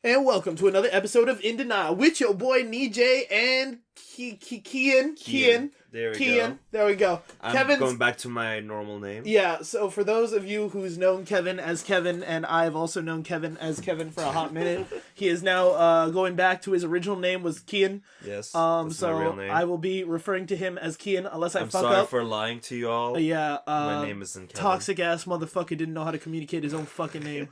And welcome to another episode of In Denial with your boy Nejay and Kiyan. There we go. There we go. I'm going back to my normal name. Yeah, so for those of you who's known Kevin as Kevin, and I've also known Kevin as Kevin for a hot minute, he is now going back to his original name was Kiyan. Yes. So my real name. I will be referring to him as Kiyan unless I'm fuck sorry up. for lying to you all. Yeah. My name isn't Kevin. Toxic ass motherfucker didn't know how to communicate his own fucking name.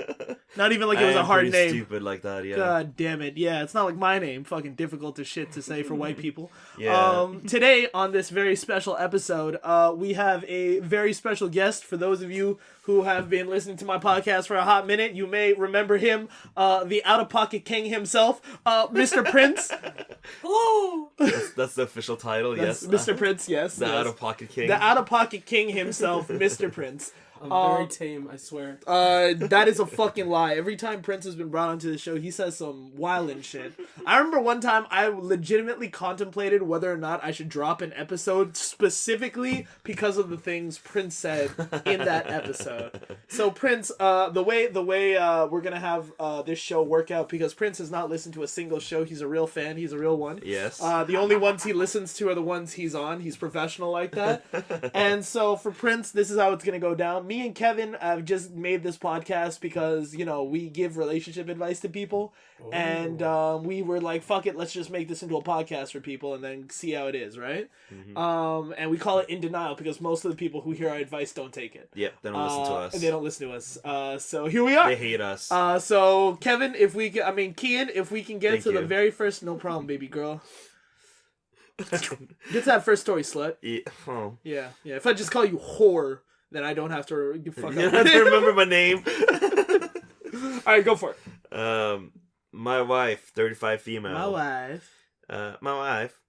Not even like it was a hard pretty name. Stupid like that. Yeah. God damn it. Yeah, it's not like my name. Fucking difficult as shit to say for white people. Yeah. Today, on this very special episode, we have a very special guest. For those of you who have been listening to my podcast for a hot minute, you may remember him, the out-of-pocket king himself, Mr. Prince. Hello! That's the official title, yes. Mr. Prince, yes. The out-of-pocket king. The out-of-pocket king himself, Mr. Prince. I'm very tame, I swear. That is a fucking lie. Every time Prince has been brought onto the show, he says some wildin' shit. I remember one time I legitimately contemplated whether or not I should drop an episode specifically because of the things Prince said in that episode. So Prince, the way we're gonna have this show work out, because Prince has not listened to a single show. He's a real fan. He's a real one. Yes. The only ones he listens to are the ones he's on. He's professional like that. And so for Prince, this is how it's gonna go down. Me and Kevin have just made this podcast because, you know, we give relationship advice to people. Oh. And we were like, fuck it, let's just make this into a podcast for people and then see how it is, right? Mm-hmm. And we call it In Denial because most of the people who hear our advice don't take it. Yep, they don't listen to us. They don't listen to us. So here we are. They hate us. So Kevin, Kiyan, if we can get Thank to you. the very first, no problem, baby girl. Get to that first story, slut. Yeah. Oh. Yeah. If I just call you whore, then I don't have to fuck You up. don't have to remember my name. Alright, go for it. My wife, 35 female. My wife.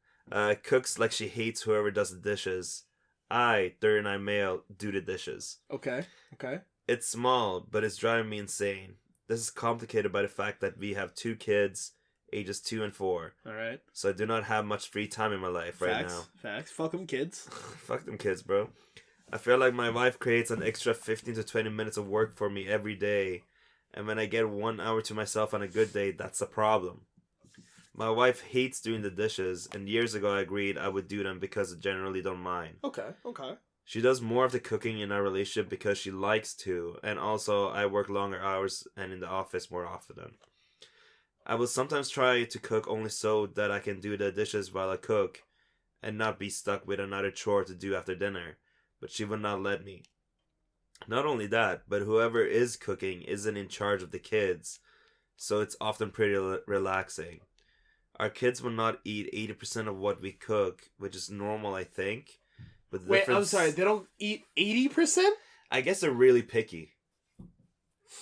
Cooks like she hates whoever does the dishes. I, 39 male, do the dishes. Okay. It's small, but it's driving me insane. This is complicated by the fact that we have 2 kids, ages 2 and 4. Alright. So I do not have much free time in my life right now. Facts. Fuck them kids. Fuck them kids, bro. I feel like my wife creates an extra 15 to 20 minutes of work for me every day. And when I get 1 hour to myself on a good day, that's a problem. My wife hates doing the dishes, and years ago I agreed I would do them because I generally don't mind. Okay. She does more of the cooking in our relationship because she likes to, and also I work longer hours and in the office more often. I will sometimes try to cook only so that I can do the dishes while I cook and not be stuck with another chore to do after dinner, but she would not let me. Not only that, but whoever is cooking isn't in charge of the kids, so it's often pretty relaxing. Our kids will not eat 80% of what we cook, which is normal, I think. But the Wait, difference... I'm sorry, they don't eat 80%? I guess they're really picky.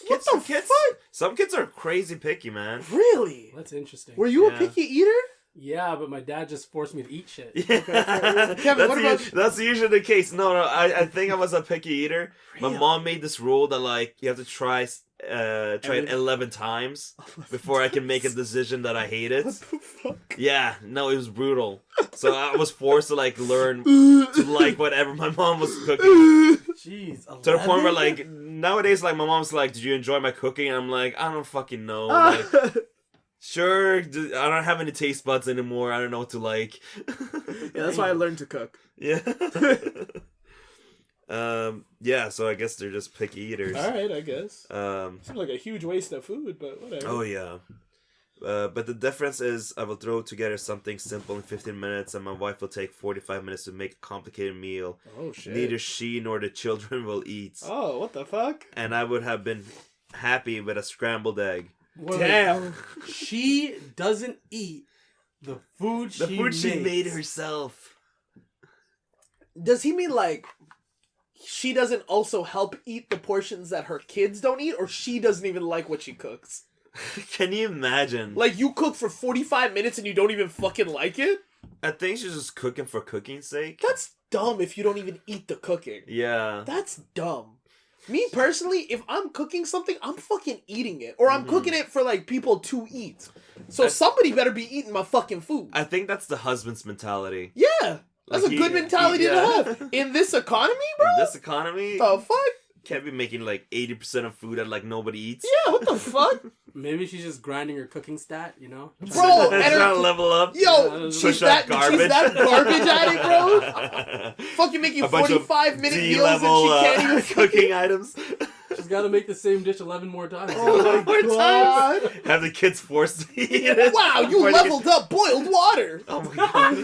What the fuck? Some kids are crazy picky, man. Really? That's interesting. Were you Yeah. a picky eater? Yeah, but my dad just forced me to eat shit. Yeah. Kevin, what about... That's usually the case. No, I think I was a picky eater. Really? My mom made this rule that, like, you have to try it 11 times before I can make a decision that I hate it. What the fuck? Yeah, no, it was brutal. So I was forced to, like, learn to like whatever my mom was cooking. Jeez, 11? To the point where, like, nowadays, like, my mom's like, "Did you enjoy my cooking?" And I'm like, "I don't fucking know." Like, sure, I don't have any taste buds anymore. I don't know what to like. Yeah, that's why I learned to cook. Yeah. Yeah, so I guess they're just picky eaters. Alright, I guess. Seems like a huge waste of food, but whatever. Oh, yeah. But the difference is I will throw together something simple in 15 minutes and my wife will take 45 minutes to make a complicated meal. Oh, shit. Neither she nor the children will eat. Oh, what the fuck? And I would have been happy with a scrambled egg. Damn. She doesn't eat the food she made herself. Does he mean, like, she doesn't also help eat the portions that her kids don't eat, or she doesn't even like what she cooks? Can you imagine? Like, you cook for 45 minutes and you don't even fucking like it? I think she's just cooking for cooking's sake. That's dumb if you don't even eat the cooking. Yeah. That's dumb. Me, personally, if I'm cooking something, I'm fucking eating it. Or I'm cooking it for, like, people to eat. So somebody better be eating my fucking food. I think that's the husband's mentality. Yeah. That's Like a good mentality to have. In this economy, bro? In this economy? The fuck? Can't be making like 80% of food that like nobody eats. Yeah, what the fuck? Maybe she's just grinding her cooking stat, you know? Bro, Trying to level up. Yo, she's that garbage at it, bro. Fucking making A bunch of 45-minute meals D-level, and she can't even cooking items. She's got to make the same dish 11 more times. Oh my god. Have the kids forced to eat it. Wow, you leveled up boiled water. Oh my god.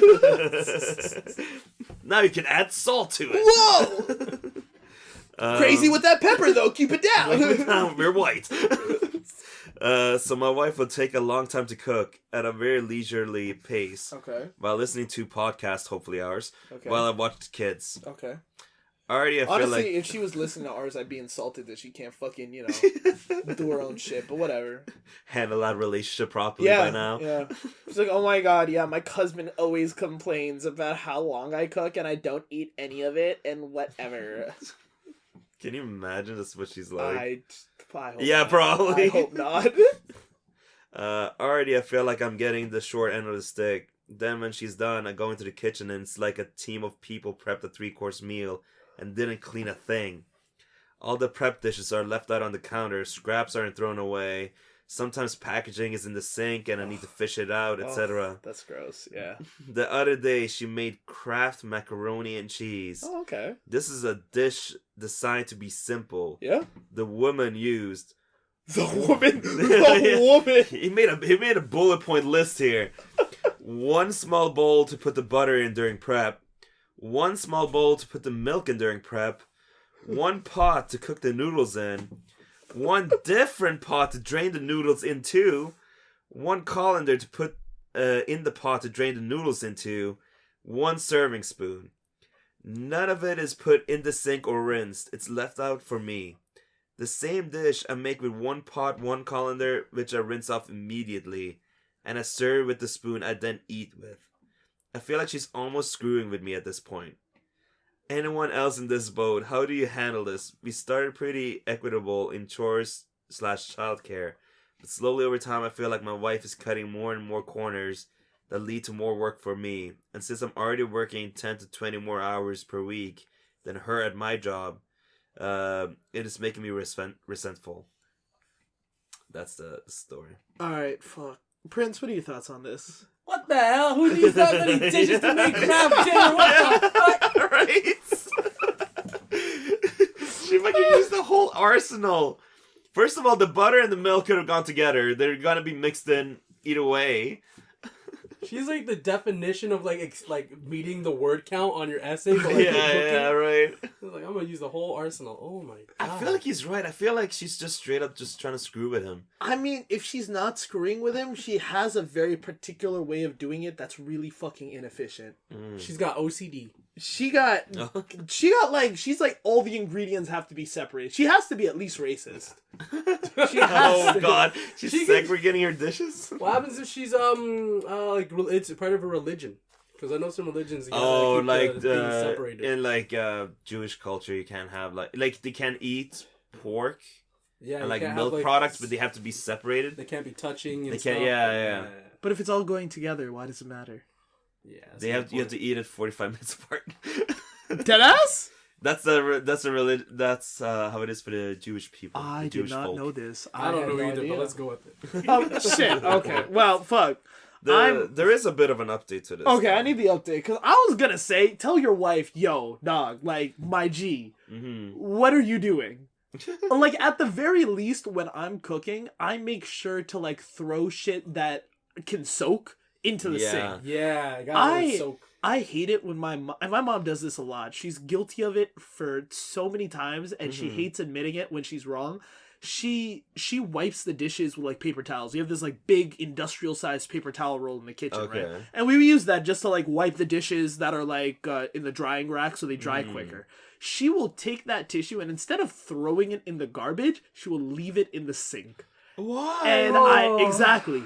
Now you can add salt to it. Whoa. Crazy with that pepper, though. Keep it down. We're white. So my wife would take a long time to cook at a very leisurely pace. Okay. While listening to podcasts, hopefully ours, Okay. while I watched kids. Okay. Already, I feel Honestly, like if she was listening to ours, I'd be insulted that she can't fucking, you know, do her own shit. But whatever. handle that relationship properly by now. Yeah. She's like, oh my god, yeah, my husband always complains about how long I cook and I don't eat any of it and whatever. Can you imagine this? What she's like? I hope Yeah, not. probably. I hope not. Already, I feel like I'm getting the short end of the stick. Then when she's done, I go into the kitchen and it's like a team of people prepped a 3-course meal and didn't clean a thing. All the prep dishes are left out on the counter, scraps aren't thrown away, sometimes packaging is in the sink and I need to fish it out, etc. That's gross, yeah. The other day, she made Kraft macaroni and cheese. Oh, okay. This is a dish designed to be simple. Yeah? The woman used... The woman! The woman! He made a bullet point list here. 1 small bowl to put the butter in during prep. 1 small bowl to put the milk in during prep. 1 pot to cook the noodles in. 1 different pot to drain the noodles into. 1 colander to put in the pot to drain the noodles into. 1 serving spoon. None of it is put in the sink or rinsed. It's left out for me. The same dish I make with 1 pot, 1 colander, which I rinse off immediately. And I serve with the spoon I then eat with. I feel like she's almost screwing with me at this point. Anyone else in this boat, how do you handle this? We started pretty equitable in chores / childcare. But slowly over time I feel like my wife is cutting more and more corners that lead to more work for me. And since I'm already working 10 to 20 more hours per week than her at my job, it is making me resentful. That's the story. Alright, fuck. Prince, what are your thoughts on this? What the hell? Who needs that many dishes to make crab dinner? What the fuck? Right? She fucking used the whole arsenal. First of all, the butter and the milk could have gone together. They're gonna be mixed in either way. She's like the definition of like meeting the word count on your essay. But, like, Yeah, right. Like, I'm gonna use the whole arsenal. Oh my god. I feel like he's right. I feel like she's just straight up just trying to screw with him. I mean, if she's not screwing with him, she has a very particular way of doing it that's really fucking inefficient. She's got OCD. She's like, all the ingredients have to be separated. She has to be at least racist. She has to. God. She's segregating her dishes? What happens if she's like it's part of a religion? Because I know some religions. You Oh, keep like things separated. in like Jewish culture, you can't have like they can't eat pork Yeah, and you like can't milk have, like, products, but they have to be separated. They can't be touching. And They can't- stuff. yeah. But if it's all going together, why does it matter? Yeah. You have to eat it 45 minutes apart. Deadass? That's how it is for the Jewish people. I the did Jewish not folk. know this. I don't had know no either, idea. but let's go with it. Oh, shit. Okay. Well, fuck. There is a bit of an update to this. Okay, I need the update. Because I was going to say, tell your wife, yo, dog, like, my G, what are you doing? Like, at the very least, when I'm cooking, I make sure to, like, throw shit that can soak into the sink. Yeah, I gotta soak. I hate it when my mom does this a lot. She's guilty of it for so many times, and she hates admitting it when she's wrong. She wipes the dishes with like paper towels. We have this like big industrial sized paper towel roll in the kitchen, right? And we use that just to like wipe the dishes that are like in the drying rack so they dry quicker. She will take that tissue and instead of throwing it in the garbage, she will leave it in the sink. Why? And exactly.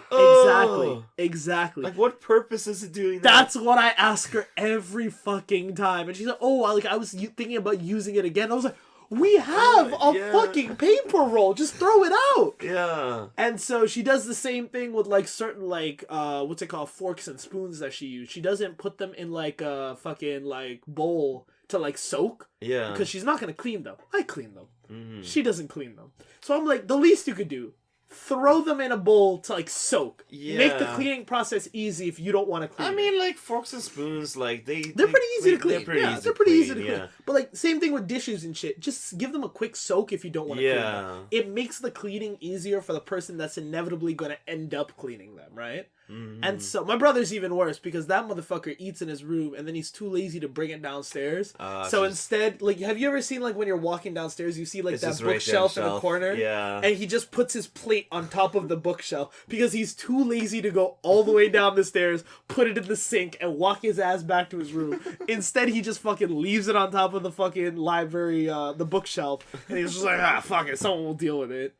Like, what purpose is it doing that? That's what I ask her every fucking time. And she's like, oh, like, I was thinking about using it again. I was like, we have a fucking paper roll. Just throw it out. Yeah. And so she does the same thing with, like, certain, like, what's it called? Forks and spoons that she uses. She doesn't put them in, like, a fucking, like, bowl to, like, soak. Yeah. Because she's not going to clean them. I clean them. She doesn't clean them. So I'm like, the least you could do, throw them in a bowl to like soak. Yeah. Make the cleaning process easy if you don't want to clean. I mean, like forks and spoons, like they're pretty easy to clean. They're pretty easy to clean. Yeah. But like same thing with dishes and shit. Just give them a quick soak if you don't want to clean them. It makes the cleaning easier for the person that's inevitably going to end up cleaning them, right? Mm-hmm. And so my brother's even worse because that motherfucker eats in his room and then he's too lazy to bring it downstairs. So instead, like, have you ever seen like when you're walking downstairs, you see like that bookshelf in the corner? Yeah. And he just puts his plate on top of the bookshelf because he's too lazy to go all the way down the stairs, put it in the sink, and walk his ass back to his room. Instead, he just fucking leaves it on top of the fucking library, the bookshelf, and he's just like, fuck it, someone will deal with it.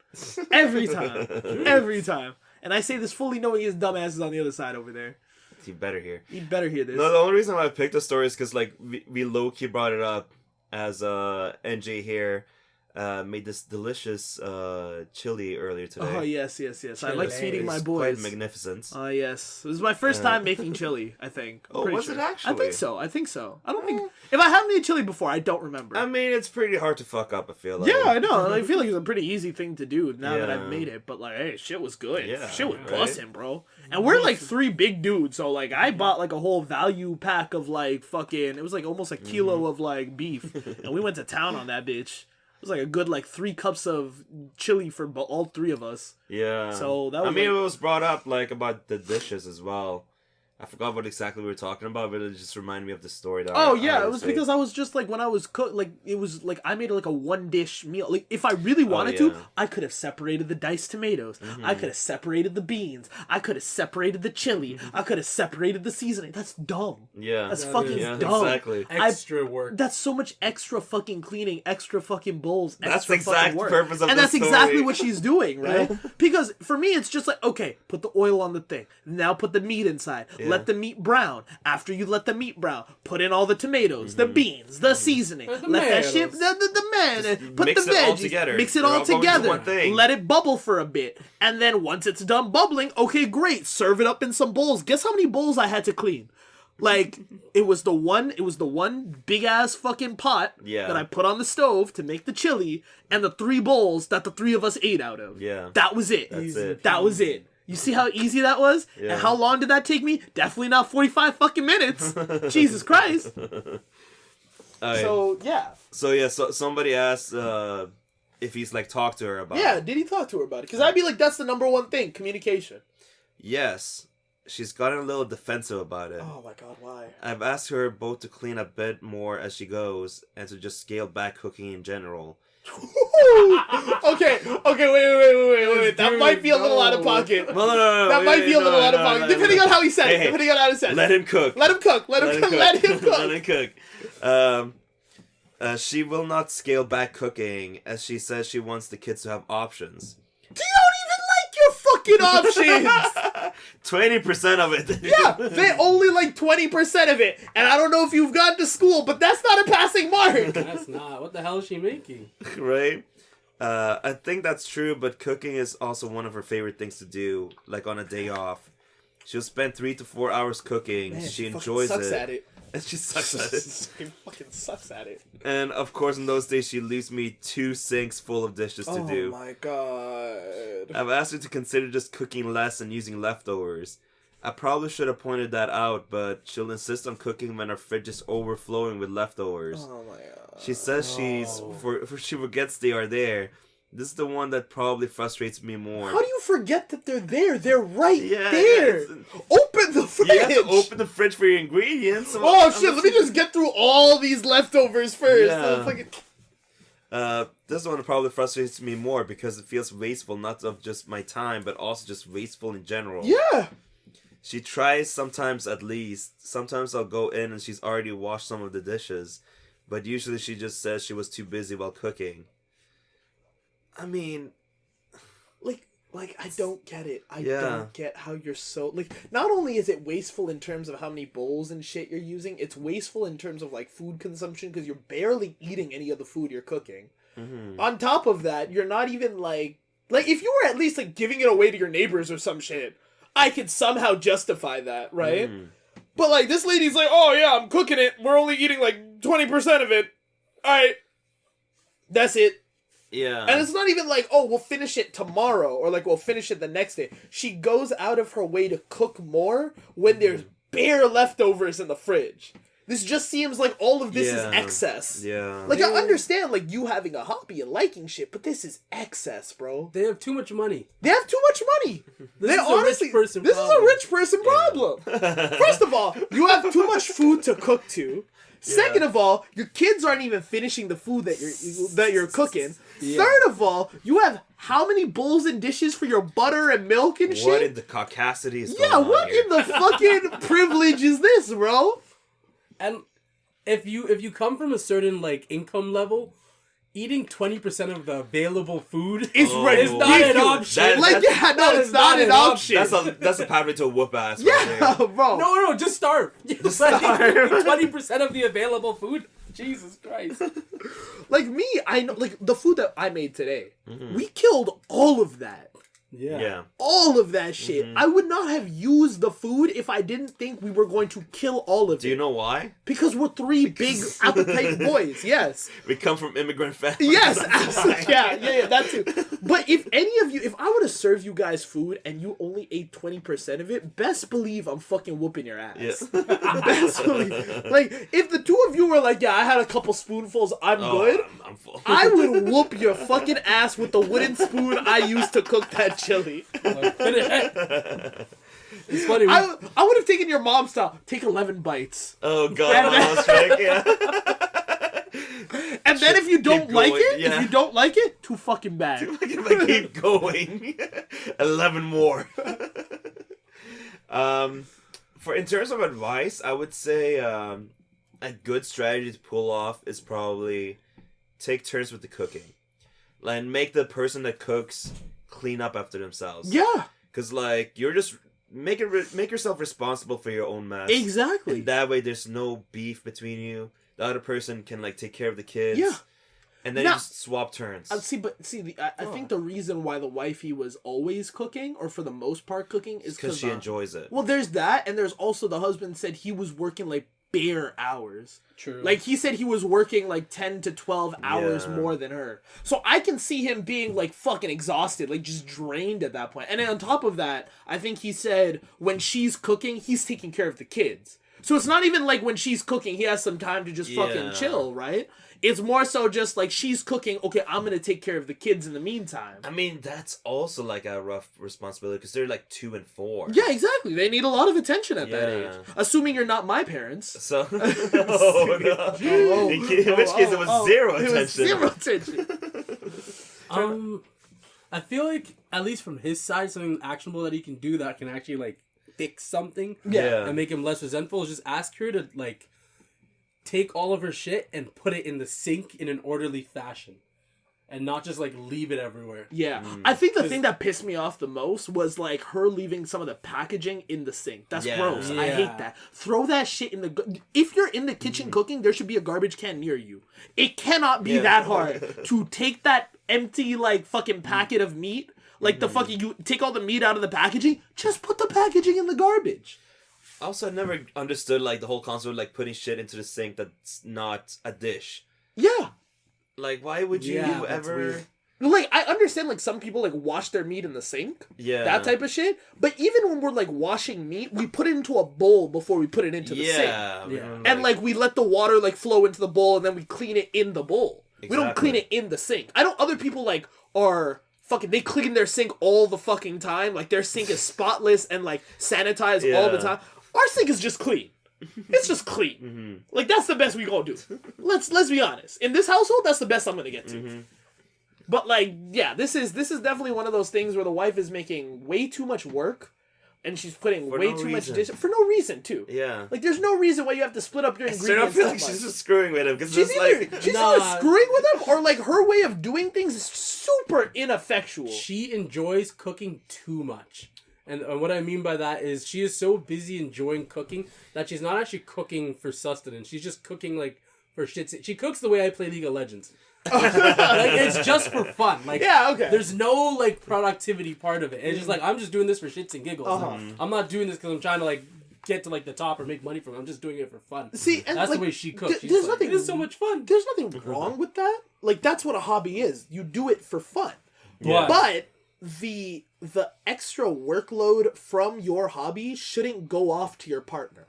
Every time. Every time. And I say this fully knowing his dumb ass is on the other side over there. You better hear. You better hear this. No, the only reason why I picked the story is because like we low-key brought it up as NJ here made this delicious chili earlier today. Oh, yes. I like feeding my boys. Quite magnificent. Oh, yes. This is my first time making chili, I think. Was it actually? I think so. I don't think... If I haven't made chili before, I don't remember. I mean, it's pretty hard to fuck up, I feel like. Yeah, I know. I feel like it's a pretty easy thing to do now that I've made it. But, like, hey, shit was good. Yeah, shit was busting, bro. And we're, like, 3 big dudes. So, like, I bought, like, a whole value pack of, like, fucking... It was, like, almost a kilo of, like, beef. And we went to town on that bitch. It was like a good 3 cups of chili for all 3 of us. Yeah. So that was. I mean, it was brought up like about the dishes as well. I forgot what exactly we were talking about, but it just reminded me of the story. That it was because I was just like when I was it was like I made like a 1-dish meal. Like if I really wanted to, I could have separated the diced tomatoes. Mm-hmm. I could have separated the beans. I could have separated the chili. I could have separated the seasoning. That's dumb. Yeah, that's fucking dumb. Exactly. Extra work. That's so much extra fucking cleaning, extra fucking bowls. That's the exact purpose of and that's story. exactly what she's doing, right? Because for me, it's just like, okay, put the oil on the thing. Now put the meat inside. Yeah. Let the meat brown. After you let the meat brown, put in all the tomatoes, the beans, the seasoning. Let that shit, the man, put the veggies, mix it all together. Let it bubble for a bit, and then once it's done bubbling, okay, great, serve it up in some bowls. Guess how many bowls I had to clean? Like it was the one big ass fucking pot that I put on the stove to make the chili, and the 3 bowls that the 3 of us ate out of. Yeah, that was it. That's it. That was it. You see how easy that was? Yeah. And how long did that take me? Definitely not 45 fucking minutes. Jesus Christ. So somebody asked if he's like talked to her about it. Yeah, did he talk to her about it? Because I'd be like, that's the number one thing, communication. Yes. She's gotten a little defensive about it. Oh my god, why? I've asked her both to clean a bit more as she goes and to just scale back cooking in general. Okay, wait. That might be a little out of pocket. No. That might be a little out of pocket. Depending on how he said it. Depending on how he said it. Let him cook. Let him cook. She will not scale back cooking as she says she wants the kids to have options. You don't even like your fucking options! 20% of it. Yeah, they only like 20% of it. And I don't know if you've gone to school, but that's not a passing mark. That's not. What the hell is she making? Right? I think that's true, but cooking is also one of her favorite things to do, like on a day off. She'll spend 3 to 4 hours cooking. Man, she enjoys sucks at it. And she sucks at it. She fucking sucks at it. And of course, in those days, she leaves me 2 sinks full of dishes to do. Oh my god. I've asked her to consider just cooking less and using leftovers. I probably should have pointed that out, but she'll insist on cooking when our fridge is overflowing with leftovers. Oh my god. She says she forgets they are there. This is the one that probably frustrates me more. How do you forget that they're there? They're right there. Open the fridge. You have to open the fridge for your ingredients. So let me just get through all these leftovers first. Yeah. This one probably frustrates me more because it feels wasteful, not of just my time, but also just wasteful in general. Yeah. She tries sometimes at least. Sometimes I'll go in and she's already washed some of the dishes. But usually she just says she was too busy while cooking. I mean, like I don't get it. I don't get how you're so not only is it wasteful in terms of how many bowls and shit you're using, it's wasteful in terms of like food consumption because you're barely eating any of the food you're cooking. Mm-hmm. On top of that, you're not even like if you were at least like giving it away to your neighbors or some shit, I could somehow justify that, right? Mm. But like this lady's like, oh yeah, I'm cooking it. We're only eating like 20% of it. All right, that's it. Yeah. And it's not even like, oh, we'll finish it tomorrow or like we'll finish it the next day. She goes out of her way to cook more when there's bare leftovers in the fridge. This just seems like all of this is excess. Yeah. Like, I understand, like, you having a hobby and liking shit, but this is excess, bro. They have too much money. They have too much money. This is a rich person problem. First of all, you have too much food to cook to. Second of all, your kids aren't even finishing the food that you're cooking. Yeah. Third of all, you have how many bowls and dishes for your butter and milk and shit? What in the caucasity is going on what here? in the fucking privilege is this, bro? And if you come from a certain like income level, eating 20% of the available food is not an option. It's not an option. That's a pathway to a whoop ass. Yeah, right bro. No, just starve. Just starve. 20% of the available food. Jesus Christ. Like me, I know, like the food that I made today. We killed all of that. Yeah. All of that shit. I would not have used the food if I didn't think we were going to kill all of it. Do you know why? Because we're three big appetite boys. Yes. We come from immigrant families. Yes, absolutely. Yeah, that too. But if any of you, if I were to serve you guys food and you only ate 20% of it, best believe I'm fucking whooping your ass. Yeah. Best believe. Like, if the two of you were like, yeah, I had a couple spoonfuls, I'm good. I'm full. I would whoop your fucking ass with the wooden spoon I used to cook that chili. It's funny. I would have taken your mom's style. Take 11 bites. Oh god, mom's trick, yeah. And then if you don't like it, too fucking bad. Keep going. 11 more. In terms of advice, I would say a good strategy to pull off is probably take turns with the cooking. And make the person that cooks clean up after themselves. Yeah. Because, like, you're just... Make yourself responsible for your own mess. Exactly. And that way there's no beef between you. The other person can, like, take care of the kids. Yeah. And then you just swap turns. I think the reason why the wifey was always cooking, or for the most part cooking, is because she enjoys it. Well, there's that, and there's also the husband said he was working, like, bare hours. True. Like, he said he was working, like, 10 to 12 hours more than her. So I can see him being, like, fucking exhausted, like, just drained at that point. And then on top of that, I think he said when she's cooking, he's taking care of the kids. So it's not even like when she's cooking, he has some time to just fucking chill, right? It's more so just like she's cooking, okay, I'm going to take care of the kids in the meantime. I mean, that's also like a rough responsibility because they're like 2 and 4. Yeah, exactly. They need a lot of attention at that age. Assuming you're not my parents. So, in which case it was zero attention. It was zero attention. I feel like, at least from his side, something actionable that he can do that can actually, like, fix something and make him less resentful is just ask her to, like, take all of her shit and put it in the sink in an orderly fashion. And not just, like, leave it everywhere. Yeah. I think the thing that pissed me off the most was, like, her leaving some of the packaging in the sink. That's gross. I hate that. Throw that shit in the... If you're in the kitchen cooking, there should be a garbage can near you. It cannot be that hard to take that empty, like, fucking packet of meat, like, the fucking... You take all the meat out of the packaging, just put the packaging in the garbage. Also, I never understood, like, the whole concept of, like, putting shit into the sink that's not a dish. Yeah. Like, why would you ever... Like, I understand, like, some people, like, wash their meat in the sink. Yeah. That type of shit. But even when we're, like, washing meat, we put it into a bowl before we put it into the sink. Yeah. And, like, we let the water, like, flow into the bowl, and then we clean it in the bowl. Exactly. We don't clean it in the sink. I know other people, like, are... Fucking, they clean their sink all the fucking time. Like, their sink is spotless and, like, sanitized all the time. Our sink is just clean. It's just clean. Like, that's the best we gonna do. Let's be honest. In this household, that's the best I'm gonna get to. But, like, yeah, this is definitely one of those things where the wife is making way too much work. And she's putting too much dishes for no reason too. Yeah, like there's no reason why you have to split up your ingredients. I feel like she's just screwing with him because she's either screwing with him or like her way of doing things is super ineffectual. She enjoys cooking too much, and what I mean by that is she is so busy enjoying cooking that she's not actually cooking for sustenance. She's just cooking like for shits. She cooks the way I play League of Legends. Like, it's just for fun. Like, there's no like productivity part of it. It's just like I'm just doing this for shits and giggles. I'm not doing this because I'm trying to like get to like the top or make money from it. I'm just doing it for fun. See, and that's like, the way she cooks. There's nothing. It is so much fun. There's nothing wrong with that. Like that's what a hobby is. You do it for fun. Yeah. But the extra workload from your hobby shouldn't go off to your partner.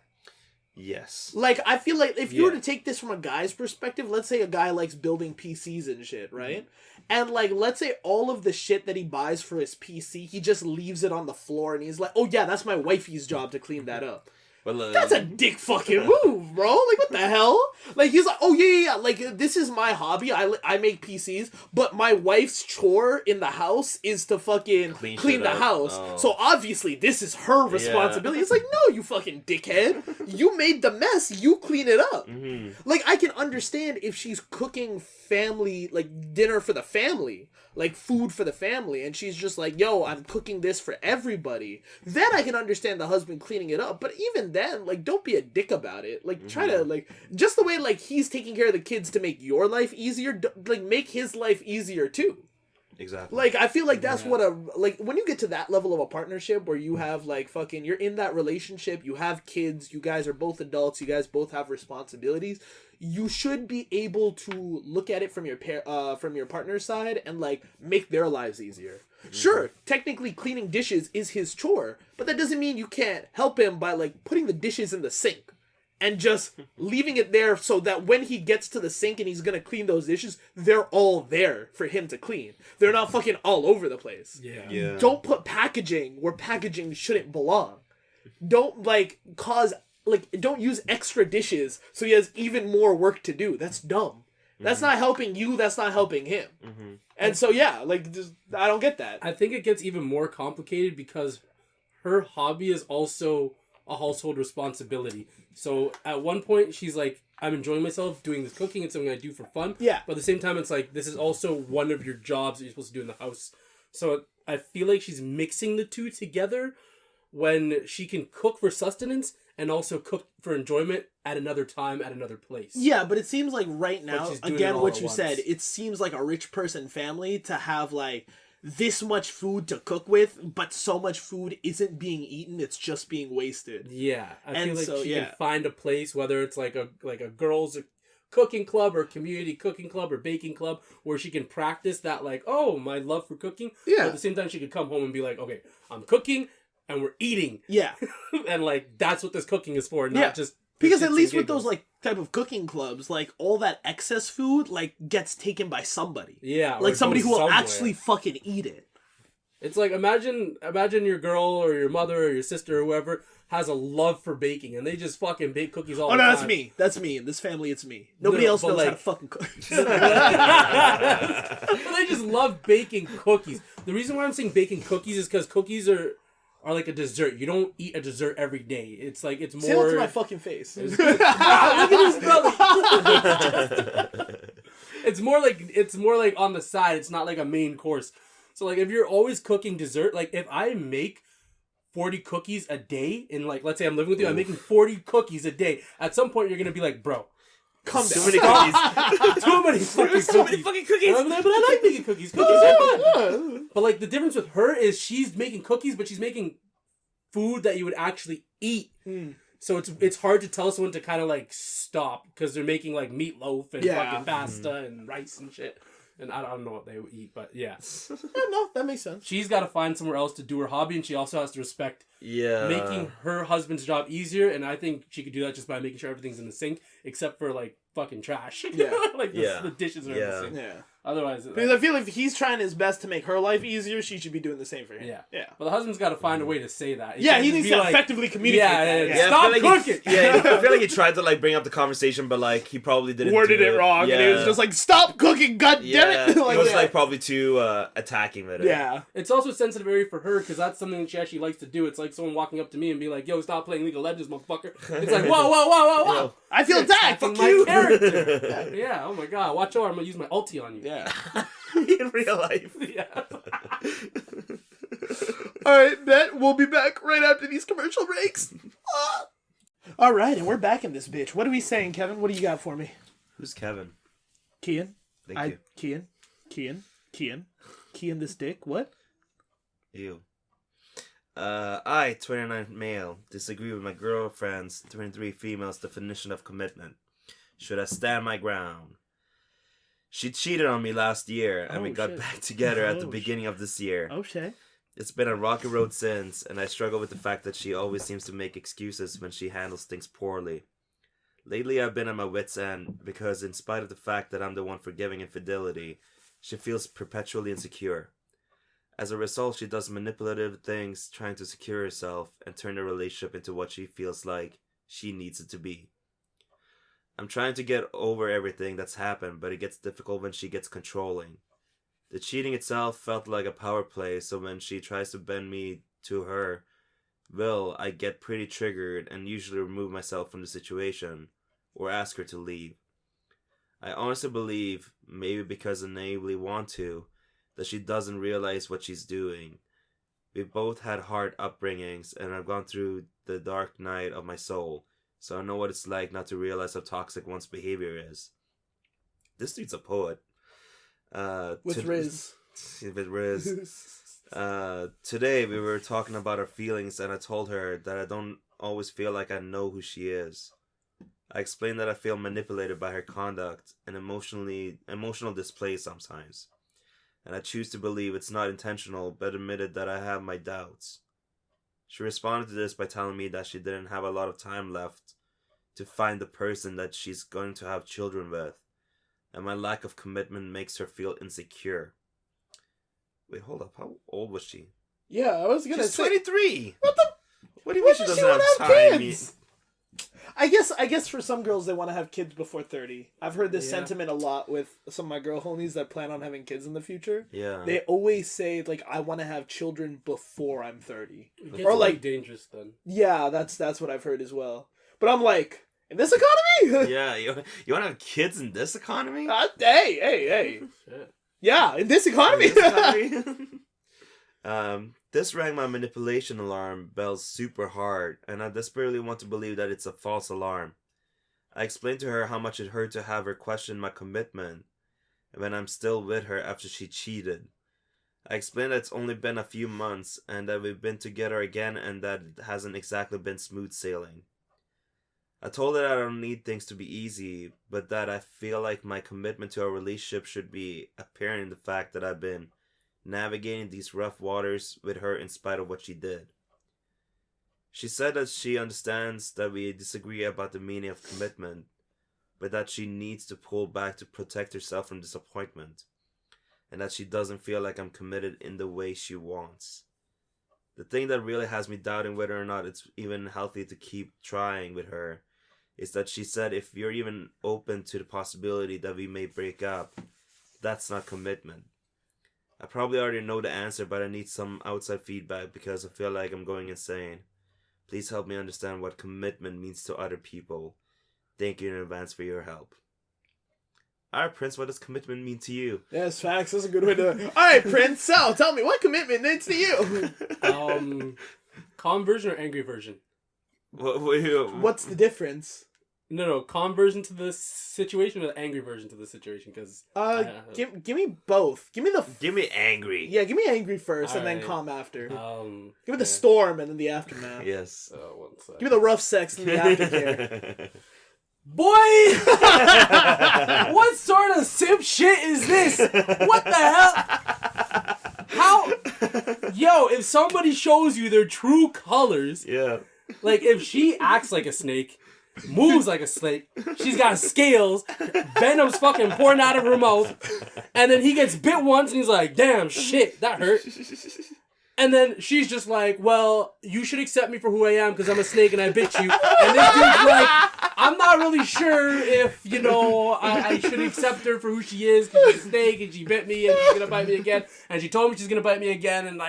Yes. Like, I feel like if you were to take this from a guy's perspective, let's say a guy likes building PCs and shit, right? And, like, let's say all of the shit that he buys for his PC, he just leaves it on the floor and he's like, oh yeah, that's my wifey's job to clean that up. Well, That's a dick fucking move, bro. Like, what the hell? Like, he's like, oh, yeah. Like, this is my hobby. I make PCs, but my wife's chore in the house is to fucking clean the house. Oh. So, obviously, this is her responsibility. It's like, no, you fucking dickhead. You made the mess. You clean it up. Mm-hmm. Like, I can understand if she's cooking family, like, dinner for the family. Like, food for the family. And she's just like, yo, I'm cooking this for everybody. Then I can understand the husband cleaning it up. But even then, like, don't be a dick about it. Like, try to, like, just the way, like, he's taking care of the kids to make your life easier, like, make his life easier, too. Exactly. Like, I feel like that's what like, when you get to that level of a partnership where you have, like, fucking, you're in that relationship, you have kids, you guys are both adults, you guys both have responsibilities, you should be able to look at it from your partner's side and, like, make their lives easier. Mm-hmm. Sure, technically cleaning dishes is his chore, but that doesn't mean you can't help him by, like, putting the dishes in the sink. And just leaving it there so that when he gets to the sink and he's gonna clean those dishes, they're all there for him to clean. They're not fucking all over the place. Yeah. Don't put packaging where packaging shouldn't belong. Don't, like, don't use extra dishes so he has even more work to do. That's dumb. That's not helping you, that's not helping him. Mm-hmm. And so, yeah, like, just, I don't get that. I think it gets even more complicated because her hobby is also a household responsibility. So at one point she's like, I'm enjoying myself doing this cooking. It's something I do for fun. Yeah. But at the same time, it's like, this is also one of your jobs that you're supposed to do in the house. So I feel like she's mixing the two together when she can cook for sustenance and also cook for enjoyment at another time, at another place. Yeah, but it seems like right now, again, what you said, it seems like a rich person family to have, like, this much food to cook with, but so much food isn't being eaten, it's just being wasted. Yeah. I feel like she can find a place, whether it's like a girls' cooking club or community cooking club or baking club, where she can practice that, like, oh, my love for cooking. Yeah. But at the same time, she could come home and be like, okay, I'm cooking and we're eating. Yeah. And, like, that's what this cooking is for, not just... Because at least with those, like, type of cooking clubs, like, all that excess food, like, gets taken by somebody. Yeah. Like, somebody who will actually fucking eat it. It's like, imagine your girl or your mother or your sister or whoever has a love for baking, and they just fucking bake cookies all the time. Oh, no, that's me. That's me. In this family, it's me. Nobody else knows how to fucking cook. They just love baking cookies. The reason why I'm saying baking cookies is because cookies are like a dessert. You don't eat a dessert every day. It's like, it's more... Say that to my fucking face. Look at this brother. It's more like on the side. It's not like a main course. So, like, if you're always cooking dessert, like, if I make 40 cookies a day, and, like, let's say I'm living with you, I'm making 40 cookies a day, at some point you're going to be like, bro, calm down. Too many cookies. Too many fucking cookies. But I like making cookies. Cookies are fun. But, like, the difference with her is she's making cookies, but she's making food that you would actually eat. Mm. So it's hard to tell someone to kind of, like, stop, because they're making, like, meatloaf and fucking pasta and rice and shit. And I don't know what they would eat, but yeah. No, that makes sense. She's got to find somewhere else to do her hobby, and she also has to respect making her husband's job easier, and I think she could do that just by making sure everything's in the sink, except for, like, fucking trash. Yeah. Like, the dishes are in the sink. Yeah. Otherwise... Because I feel like if he's trying his best to make her life easier, she should be doing the same for him. Yeah. But the husband's got to find a way to say that. He needs to effectively communicate that. Stop cooking! I feel like he tried to, like, bring up the conversation, but, like, he probably didn't worded it wrong. Yeah. And he was just like, stop cooking, goddammit! Like, he was, like, probably too attacking with it. Yeah. It's also a sensitive area for her, because that's something that she actually likes to do. It's like someone walking up to me and be like, yo, stop playing League of Legends, motherfucker. It's like, whoa. I feel attacked, fuck you! Character. Yeah, oh my god. Watch out, I'm gonna use my ulti on you. Yeah. In real life. Yeah. Alright, bet. We'll be back right after these commercial breaks. Alright, and we're back in this bitch. What are we saying, Kevin? What do you got for me? Who's Kevin? Kiyan. Thank you. Kiyan this dick. What? Ew. I, 29 male, disagree with my girlfriend's 23 female's definition of commitment. Should I stand my ground? She cheated on me last year, and we got back together at the beginning of this year. Oh, shit. It's been a rocky road since, and I struggle with the fact that she always seems to make excuses when she handles things poorly. Lately, I've been at my wit's end, because in spite of the fact that I'm the one forgiving infidelity, she feels perpetually insecure. As a result, she does manipulative things trying to secure herself and turn the relationship into what she feels like she needs it to be. I'm trying to get over everything that's happened, but it gets difficult when she gets controlling. The cheating itself felt like a power play, so when she tries to bend me to her will, I get pretty triggered and usually remove myself from the situation or ask her to leave. I honestly believe, maybe because I naively want to, that she doesn't realize what she's doing. We both had hard upbringings, and I've gone through the dark night of my soul, so I know what it's like not to realize how toxic one's behavior is. This dude's a poet. With Riz. With Riz. Today we were talking about our feelings, and I told her that I don't always feel like I know who she is. I explained that I feel manipulated by her conduct and emotional display sometimes. And I choose to believe it's not intentional, but admitted that I have my doubts. She responded to this by telling me that she didn't have a lot of time left to find the person that she's going to have children with, and my lack of commitment makes her feel insecure. Wait, hold up. How old was she? Yeah, I was gonna She's say 23. What the? What do you mean she doesn't have time? Kids? I guess for some girls they want to have kids before 30. I've heard this sentiment a lot with some of my girl homies that plan on having kids in the future. Yeah. They always say like, I want to have children before I'm 30. It gets or like dangerous then. Yeah, that's what I've heard as well. But I'm like, in this economy? Yeah, you want to have kids in this economy? Hey. Shit. Yeah, in this economy. This rang my manipulation alarm bells super hard, and I desperately want to believe that it's a false alarm. I explained to her how much it hurt to have her question my commitment when I'm still with her after she cheated. I explained that it's only been a few months and that we've been together again and that it hasn't exactly been smooth sailing. I told her that I don't need things to be easy, but that I feel like my commitment to our relationship should be apparent in the fact that I've been navigating these rough waters with her in spite of what she did. She said that she understands that we disagree about the meaning of commitment, but that she needs to pull back to protect herself from disappointment, and that she doesn't feel like I'm committed in the way she wants. The thing that really has me doubting whether or not it's even healthy to keep trying with her is that she said if you're even open to the possibility that we may break up, that's not commitment. I probably already know the answer, but I need some outside feedback because I feel like I'm going insane. Please help me understand what commitment means to other people. Thank you in advance for your help. Alright, Prince, what does commitment mean to you? Yes, facts. That's a good way to... Alright, Prince, so tell me, what commitment means to you? Calm version or angry version? What's the difference? No, calm version to the situation or the angry version to the situation? Because give me both. Give me angry. Yeah, give me angry first, and then calm after. Give me the storm and then the aftermath. Yes. 1 second. Give me the rough sex and the aftercare. Boy, what sort of simp shit is this? What the hell? How? Yo, if somebody shows you their true colors, like if she acts like a snake, moves like a snake, she's got scales, venom's fucking pouring out of her mouth, and then he gets bit once and he's like, damn, shit, that hurt. And then she's just like, well, you should accept me for who I am because I'm a snake and I bit you. And this dude's like, I'm not really sure if, I should accept her for who she is because she's a snake and she bit me and she's going to bite me again. And she told me she's going to bite me again. And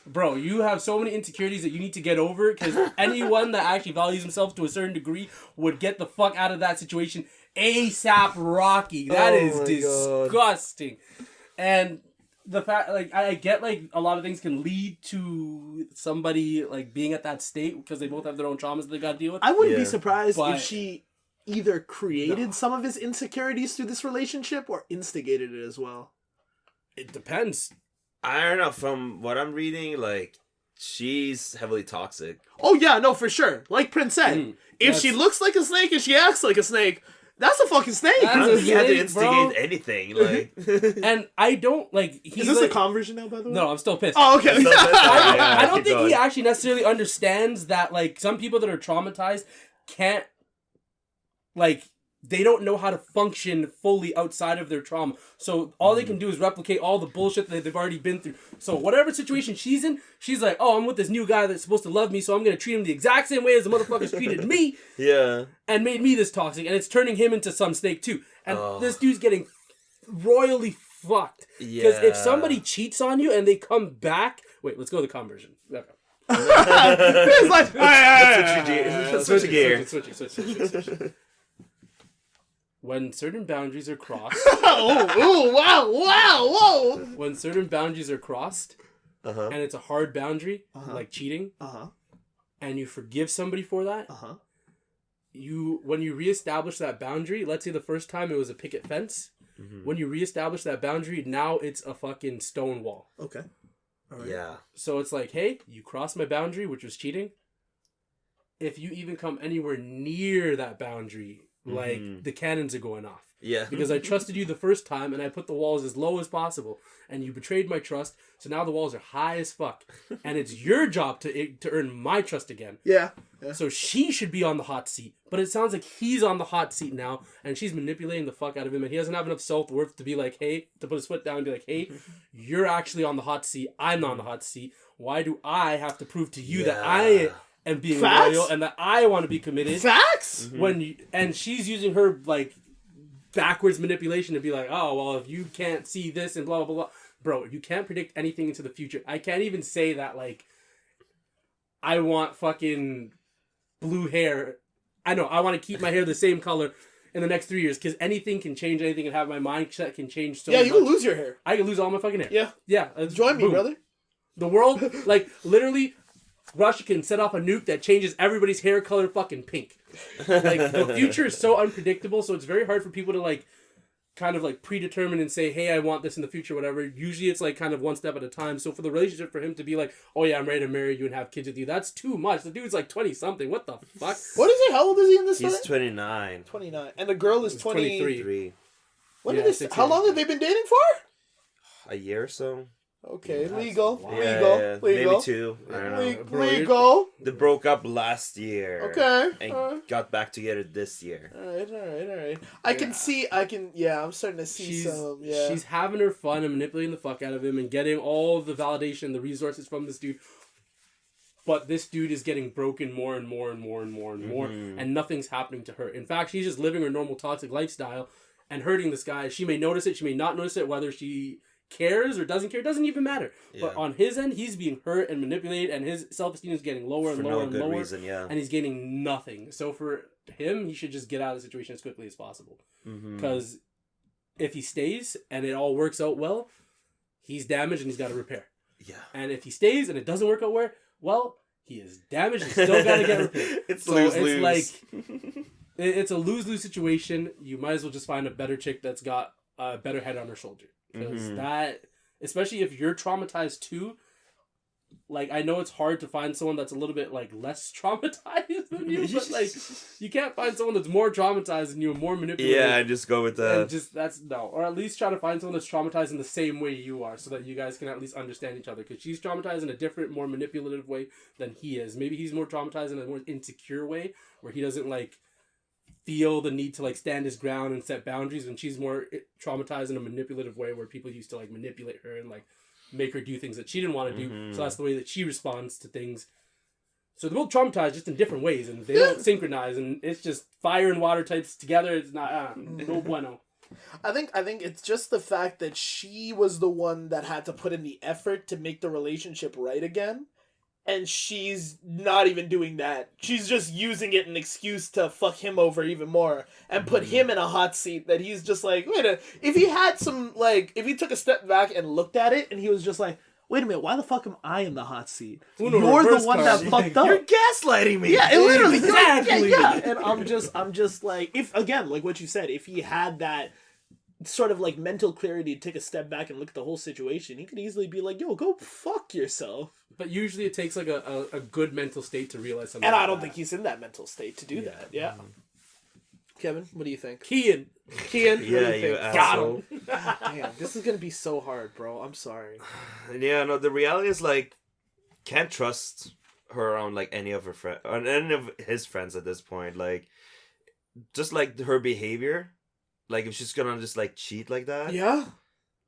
bro, you have so many insecurities that you need to get over because anyone that actually values himself to a certain degree would get the fuck out of that situation ASAP Rocky. That is disgusting. God. And the fact, I get, a lot of things can lead to somebody, being at that state because they both have their own traumas that they gotta deal with. I wouldn't be surprised if she either created some of his insecurities through this relationship or instigated it as well. It depends. I don't know. From what I'm reading, she's heavily toxic. Oh yeah, no, for sure. Like Prince said, if she looks like a snake and she acts like a snake, that's a fucking snake. I don't think he had to snake, instigate bro. anything. Like, And I don't like. Is this a conversion now, by the way? No, I'm still pissed. Oh, okay. I don't think he actually necessarily understands that, like, some people that are traumatized can't, like, they don't know how to function fully outside of their trauma. So all they can do is replicate all the bullshit that they've already been through. So whatever situation she's in, she's like, oh, I'm with this new guy that's supposed to love me, so I'm going to treat him the exact same way as the motherfuckers treated me. Yeah. And made me this toxic. And it's turning him into some snake, too. And this dude's getting royally fucked. Because if somebody cheats on you and they come back... Wait, let's go to the conversion. Okay. It's like, Let's switch gear. Switching. When certain boundaries are crossed... whoa! When certain boundaries are crossed, and it's a hard boundary, like cheating, and you forgive somebody for that, when you reestablish that boundary, let's say the first time it was a picket fence, when you reestablish that boundary, now it's a fucking stone wall. Okay. All right. Yeah. So it's like, hey, you crossed my boundary, which was cheating. If you even come anywhere near that boundary... Like, the cannons are going off. Yeah. Because I trusted you the first time, and I put the walls as low as possible, and you betrayed my trust, so now the walls are high as fuck. And it's your job to earn my trust again. Yeah. So she should be on the hot seat, but it sounds like he's on the hot seat now, and she's manipulating the fuck out of him, and he doesn't have enough self-worth to be like, hey, to put his foot down and be like, hey, you're actually on the hot seat, I'm not on the hot seat. Why do I have to prove to you that I... and being loyal, and that I want to be committed. Facts. And she's using her like backwards manipulation to be like, oh well, if you can't see this and blah blah blah, bro, you can't predict anything into the future. I can't even say that like I want fucking blue hair. I know I want to keep my hair the same color in the next 3 years because anything can change. Anything can have my mindset can change. So yeah, you much. can lose your hair. I can lose all my fucking hair. Yeah. Join me, brother. The world, like literally. Russia can set off a nuke that changes everybody's hair color fucking pink. Like, the future is so unpredictable, so it's very hard for people to, like, kind of, like, predetermine and say, hey, I want this in the future, whatever. Usually it's, like, kind of one step at a time. So for the relationship, for him to be like, oh, yeah, I'm ready to marry you and have kids with you, that's too much. The dude's, like, 20-something. What the fuck? What is it? How old is he in this He's one? 29. 29. And the girl is 23. When did this... How long have they been dating for? A year or so. Okay, legal. Yeah, maybe 2. I don't know. Legal. They broke up last year. Okay. And got back together this year. Alright. I'm starting to see some, She's having her fun and manipulating the fuck out of him and getting all the validation, the resources from this dude. But this dude is getting broken more and more, and nothing's happening to her. In fact, she's just living her normal toxic lifestyle and hurting this guy. She may notice it, she may not notice it, whether she... cares or doesn't care, doesn't even matter. But on his end, he's being hurt and manipulated, and his self-esteem is getting lower and lower and lower. Reason, and he's gaining nothing. So for him, he should just get out of the situation as quickly as possible. Because if he stays and it all works out well, he's damaged and he's got to repair. Yeah. And if he stays and it doesn't work out well, he is damaged and still got to get repaired. It's lose-lose. It's like it's a lose-lose situation. You might as well just find a better chick that's got a better head on her shoulder. Because that, especially if you're traumatized too, like, I know it's hard to find someone that's a little bit, like, less traumatized than you, but, like, you can't find someone that's more traumatized than you and more manipulated. Yeah, just go with that. Or at least try to find someone that's traumatized in the same way you are, so that you guys can at least understand each other. Because she's traumatized in a different, more manipulative way than he is. Maybe he's more traumatized in a more insecure way, where he doesn't, like, feel the need to like stand his ground and set boundaries, and she's more traumatized in a manipulative way where people used to like manipulate her and like make her do things that she didn't want to do. So that's the way that she responds to things. So they're both traumatized just in different ways, and they don't synchronize, and it's just fire and water types together. It's not no bueno. I think it's just the fact that she was the one that had to put in the effort to make the relationship right again. And she's not even doing that. She's just using it an excuse to fuck him over even more and put him in a hot seat that he's just like, if he had some, like, if he took a step back and looked at it and he was just like, wait a minute, why the fuck am I in the hot seat? You're the one that fucked up. You're gaslighting me. Yeah, it literally. Exactly. Yeah. And I'm just like, if, again, like what you said, if he had that sort of like mental clarity to take a step back and look at the whole situation, he could easily be like, yo, go fuck yourself. But usually it takes like a good mental state to realize something. And like I don't that. think he's in that mental state to do that. Yeah. Kevin, what do you think? Kiyan. Kiyan, what do you think? Got him. Damn, this is gonna be so hard, bro. I'm sorry. Yeah, no, the reality is like, can't trust her around like any of her friends, or any of his friends at this point. Like, just like her behavior, like if she's gonna just like cheat like that, Yeah.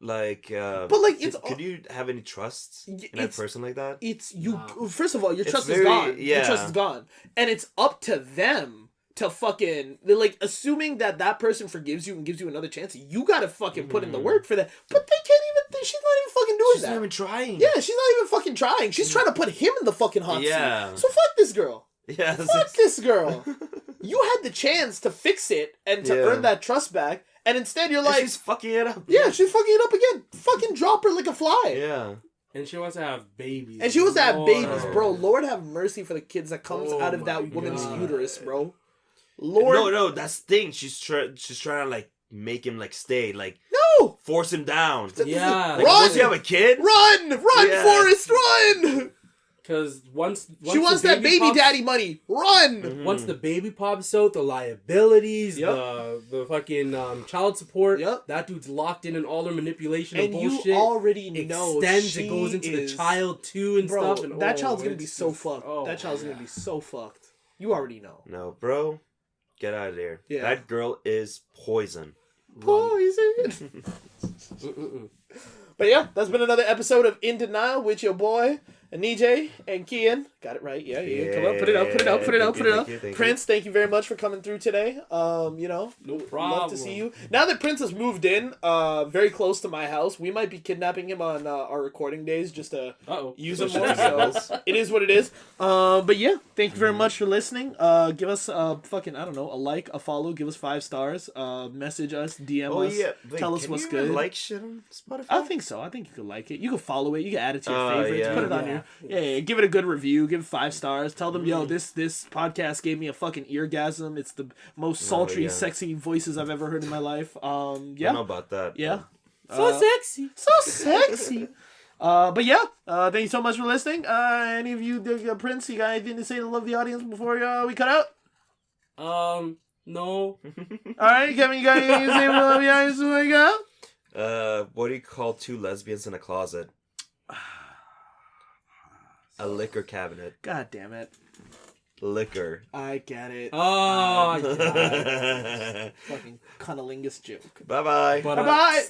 like, But like, it's could you have any trust in a person like that? It's you. Nah. First of all, your It's trust very- is gone. yeah. Your trust is gone, and it's up to them to fucking, they're like, assuming that person forgives you and gives you another chance. You gotta fucking put in the work for that. But they can't even. She's not even fucking doing She's that. not even trying. Yeah, she's not even fucking trying. She's trying to put him in the fucking hot Yeah. seat. So fuck this girl. Yeah. Fuck this girl. You had the chance to fix it and to Yeah. earn that trust back, and instead you're And like, she's fucking it up. yeah, she's fucking it up again. Fucking drop her like a fly. Yeah. And she wants to have babies. And she was to have Lord. babies, bro. Lord have mercy for the kids that comes Oh out of that my woman's God. uterus, bro. Lord, No, that's the thing. She's trying to like make him like stay, like no, force him down. Yeah. Like, Run! once you have a kid, run, Yeah. Forrest, run. Because once She wants the that baby pops- daddy money. Run. Mhm. Once the baby pops out, the liabilities, Yep. the fucking child support, Yep. that dude's locked in all their manipulation And and bullshit. you already know extends, she it goes into is, the child too and bro. stuff. And That oh, child's gonna it's be so just- fucked. oh That child's my gonna be God. so fucked. You already know. no, bro, get out of there. Yeah. That girl is poison. Poison. Mm-mm-mm. But yeah, that's been another episode of In Denial with your boy Nejay and Kiyan. Got it right. Yeah. Come on, put it up. Thank you. Prince, thank you very much for coming through today. No problem. Love to see you. Now that Prince has moved in, very close to my house, we might be kidnapping him on our recording days just to Uh-oh. use him more. So it is what it is. But yeah, thank you very much for listening. Give us fucking, I don't know, a like, a follow, give us 5 stars. Message us, DM Oh us, yeah, wait, tell us can what's you even good. like shit on Spotify? I think so. I think you could like it. You can follow it. You can add it to your favorites. yeah. Put it on your yeah. Give it a good review. Give it 5 stars. Tell them, yo, this podcast gave me a fucking eargasm. It's the most sultry, yeah. sexy voices I've ever heard in my life. I don't Yeah, know about that. yeah, So sexy. so sexy. But yeah, thank you so much for listening. Any of you, Prince, you got anything to say to love the audience before we cut out? No. All right, Kevin, you got anything to say to love the audience before we go? What do you call 2 lesbians in a closet? A liquor cabinet. God damn it. Liquor. I get it. Oh, Bye Fucking cunnilingus joke. bye. But, Bye-bye.